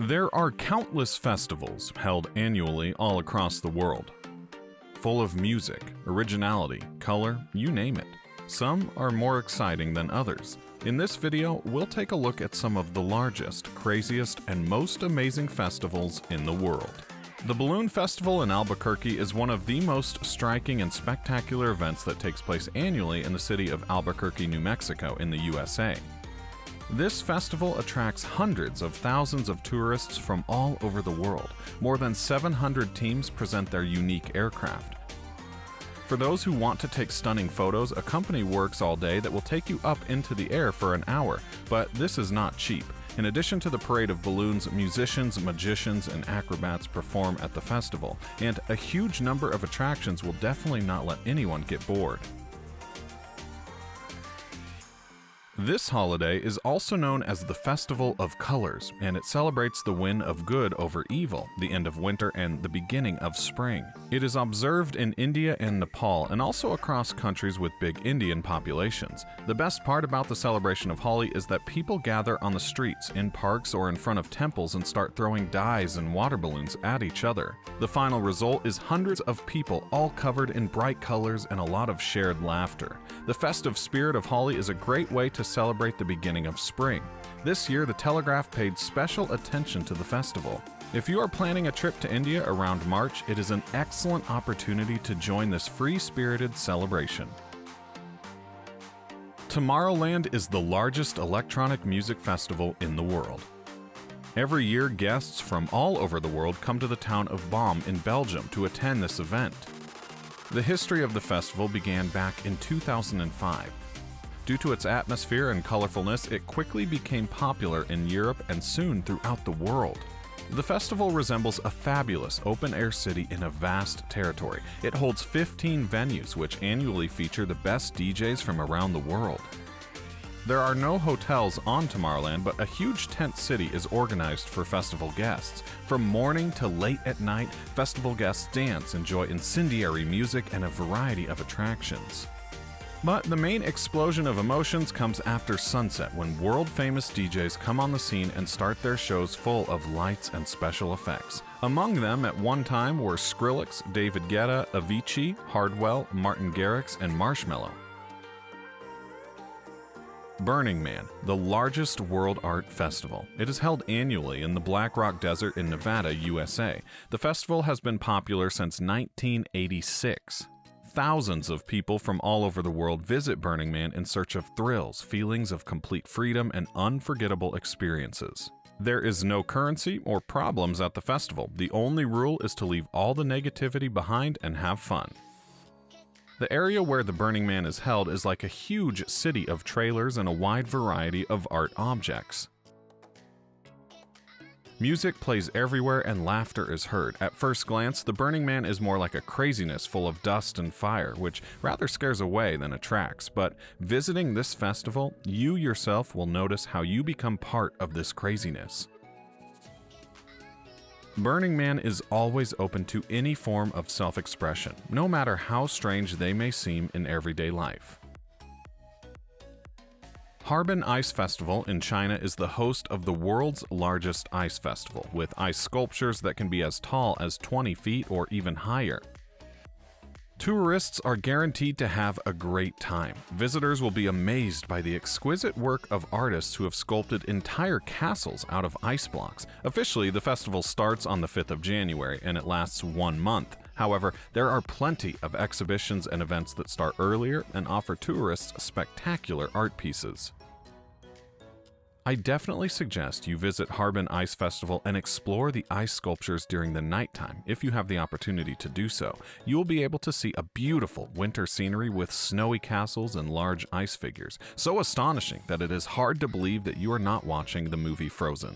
There are countless festivals held annually all across the world, full of music, originality, color, you name it. Some are more exciting than others. In this video, we'll take a look at some of the largest, craziest, and most amazing festivals in the world. The Balloon Festival in Albuquerque is one of the most striking and spectacular events that takes place annually in the city of Albuquerque, New Mexico in the USA. This festival attracts hundreds of thousands of tourists from all over the world. More than 700 teams present their unique aircraft. For those who want to take stunning photos, a company works all day that will take you up into the air for an hour, but this is not cheap. In addition to the parade of balloons, musicians, magicians, and acrobats perform at the festival, and a huge number of attractions will definitely not let anyone get bored. This holiday is also known as the Festival of Colors, and it celebrates the win of good over evil, the end of winter, and the beginning of spring. It is observed in India and Nepal, and also across countries with big Indian populations. The best part about the celebration of Holi is that people gather on the streets, in parks, or in front of temples and start throwing dyes and water balloons at each other. The final result is hundreds of people all covered in bright colors and a lot of shared laughter. The festive spirit of Holi is a great way to celebrate the beginning of spring. This year, the Telegraph paid special attention to the festival. If you are planning a trip to India around March, it is an excellent opportunity to join this free-spirited celebration. Tomorrowland is the largest electronic music festival in the world. Every year, guests from all over the world come to the town of Boom in Belgium to attend this event. The history of the festival began back in 2005. Due to its atmosphere and colorfulness, it quickly became popular in Europe and soon throughout the world. The festival resembles a fabulous open-air city in a vast territory. It holds 15 venues, which annually feature the best DJs from around the world. There are no hotels on Tomorrowland, but a huge tent city is organized for festival guests. From morning to late at night, festival guests dance, enjoy incendiary music, and a variety of attractions. But the main explosion of emotions comes after sunset, when world-famous DJs come on the scene and start their shows full of lights and special effects. Among them at one time were Skrillex, David Guetta, Avicii, Hardwell, Martin Garrix, and Marshmello. Burning Man, the largest world art festival. It is held annually in the Black Rock Desert in Nevada, USA. The festival has been popular since 1986. Thousands of people from all over the world visit Burning Man in search of thrills, feelings of complete freedom, and unforgettable experiences. There is no currency or problems at the festival. The only rule is to leave all the negativity behind and have fun. The area where the Burning Man is held is like a huge city of trailers and a wide variety of art objects. Music plays everywhere and laughter is heard. At first glance, the Burning Man is more like a craziness full of dust and fire, which rather scares away than attracts. But visiting this festival, you yourself will notice how you become part of this craziness. Burning Man is always open to any form of self-expression, no matter how strange they may seem in everyday life. Harbin Ice Festival in China is the host of the world's largest ice festival, with ice sculptures that can be as tall as 20 feet or even higher. Tourists are guaranteed to have a great time. Visitors will be amazed by the exquisite work of artists who have sculpted entire castles out of ice blocks. Officially, the festival starts on the 5th of January and it lasts 1 month. However, there are plenty of exhibitions and events that start earlier and offer tourists spectacular art pieces. I definitely suggest you visit Harbin Ice Festival and explore the ice sculptures during the nighttime if you have the opportunity to do so. You will be able to see a beautiful winter scenery with snowy castles and large ice figures, so astonishing that it is hard to believe that you are not watching the movie Frozen.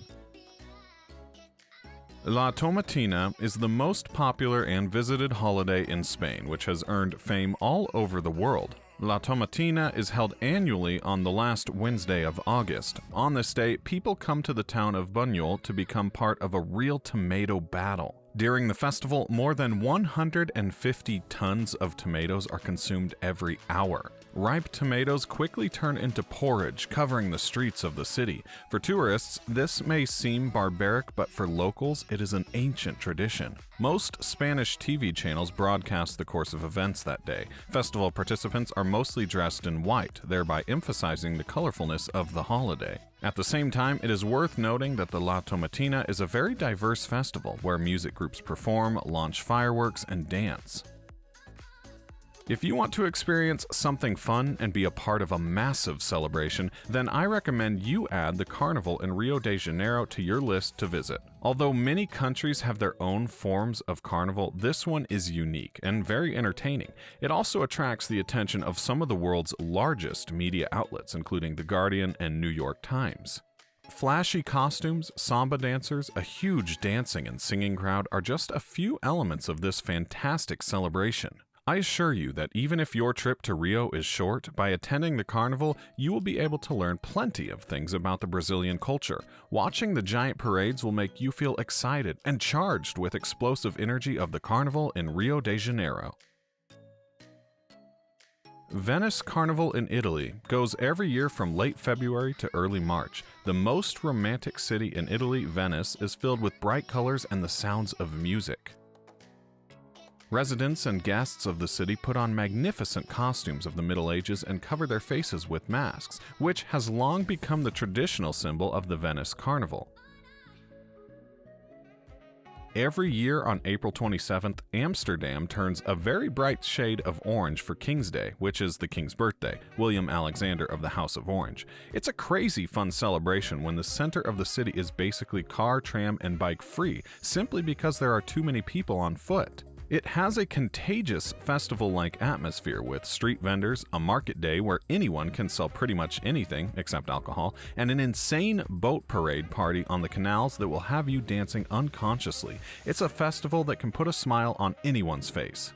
La Tomatina is the most popular and visited holiday in Spain, which has earned fame all over the world. La Tomatina is held annually on the last Wednesday of August. On this day, people come to the town of Buñol to become part of a real tomato battle. During the festival, more than 150 tons of tomatoes are consumed every hour. Ripe tomatoes quickly turn into porridge, covering the streets of the city. For tourists, this may seem barbaric, but for locals, it is an ancient tradition. Most Spanish TV channels broadcast the course of events that day. Festival participants are mostly dressed in white, thereby emphasizing the colorfulness of the holiday. At the same time, it is worth noting that the La Tomatina is a very diverse festival where music groups perform, launch fireworks, and dance. If you want to experience something fun and be a part of a massive celebration, then I recommend you add the Carnival in Rio de Janeiro to your list to visit. Although many countries have their own forms of carnival, this one is unique and very entertaining. It also attracts the attention of some of the world's largest media outlets, including The Guardian and New York Times. Flashy costumes, samba dancers, a huge dancing and singing crowd are just a few elements of this fantastic celebration. I assure you that even if your trip to Rio is short, by attending the carnival, you will be able to learn plenty of things about the Brazilian culture. Watching the giant parades will make you feel excited and charged with explosive energy of the carnival in Rio de Janeiro. Venice Carnival in Italy goes every year from late February to early March. The most romantic city in Italy, Venice, is filled with bright colors and the sounds of music. Residents and guests of the city put on magnificent costumes of the Middle Ages and cover their faces with masks, which has long become the traditional symbol of the Venice Carnival. Every year on April 27th, Amsterdam turns a very bright shade of orange for King's Day, which is the king's birthday, William Alexander of the House of Orange. It's a crazy fun celebration when the center of the city is basically car, tram, and bike free, simply because there are too many people on foot. It has a contagious festival-like atmosphere with street vendors, a market day where anyone can sell pretty much anything except alcohol, and an insane boat parade party on the canals that will have you dancing unconsciously. It's a festival that can put a smile on anyone's face.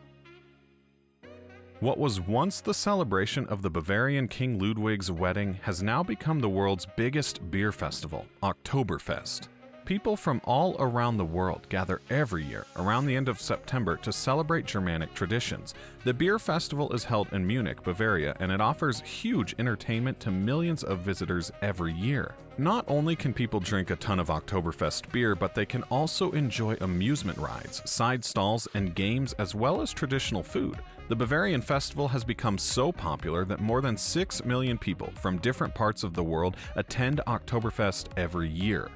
What was once the celebration of the Bavarian King Ludwig's wedding has now become the world's biggest beer festival, Oktoberfest. People from all around the world gather every year around the end of September to celebrate Germanic traditions. The beer festival is held in Munich, Bavaria, and it offers huge entertainment to millions of visitors every year. Not only can people drink a ton of Oktoberfest beer, but they can also enjoy amusement rides, side stalls, and games, as well as traditional food. The Bavarian festival has become so popular that more than 6 million people from different parts of the world attend Oktoberfest every year.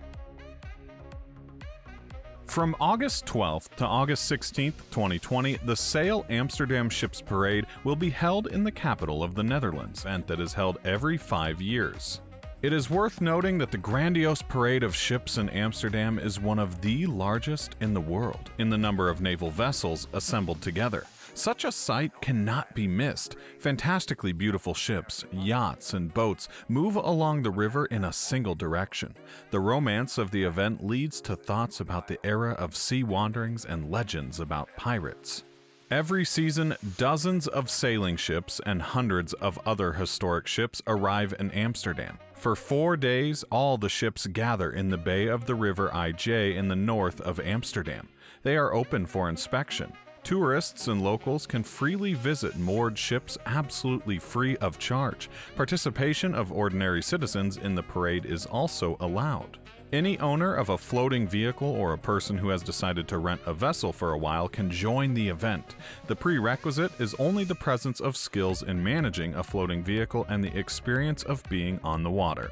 From August 12th to August 16th, 2020, the Sail Amsterdam Ships Parade will be held in the capital of the Netherlands, and that is held every 5 years. It is worth noting that the grandiose parade of ships in Amsterdam is one of the largest in the world in the number of naval vessels assembled together. Such a sight cannot be missed. Fantastically beautiful ships, yachts, and boats move along the river in a single direction. The romance of the event leads to thoughts about the era of sea wanderings and legends about pirates. Every season, dozens of sailing ships and hundreds of other historic ships arrive in Amsterdam. For 4 days, all the ships gather in the bay of the river IJ in the north of Amsterdam. They are open for inspection. Tourists and locals can freely visit moored ships absolutely free of charge. Participation of ordinary citizens in the parade is also allowed. Any owner of a floating vehicle or a person who has decided to rent a vessel for a while can join the event. The prerequisite is only the presence of skills in managing a floating vehicle and the experience of being on the water.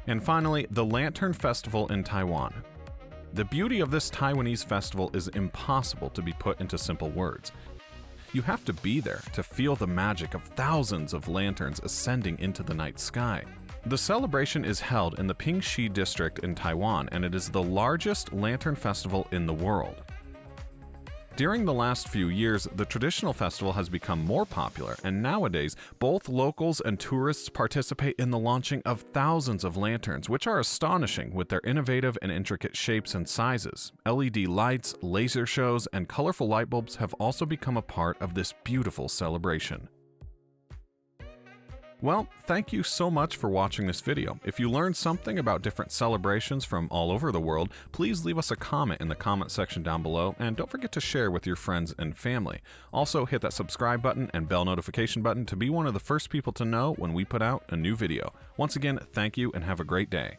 And finally, the Lantern Festival in Taiwan. The beauty of this Taiwanese festival is impossible to be put into simple words. You have to be there to feel the magic of thousands of lanterns ascending into the night sky. The celebration is held in the Pingxi district in Taiwan, and it is the largest lantern festival in the world. During the last few years, the traditional festival has become more popular, and nowadays, both locals and tourists participate in the launching of thousands of lanterns, which are astonishing with their innovative and intricate shapes and sizes. LED lights, laser shows, and colorful light bulbs have also become a part of this beautiful celebration. Well, thank you so much for watching this video. If you learned something about different celebrations from all over the world, please leave us a comment in the comment section down below, and don't forget to share with your friends and family. Also, hit that subscribe button and bell notification button to be one of the first people to know when we put out a new video. Once again, thank you and have a great day.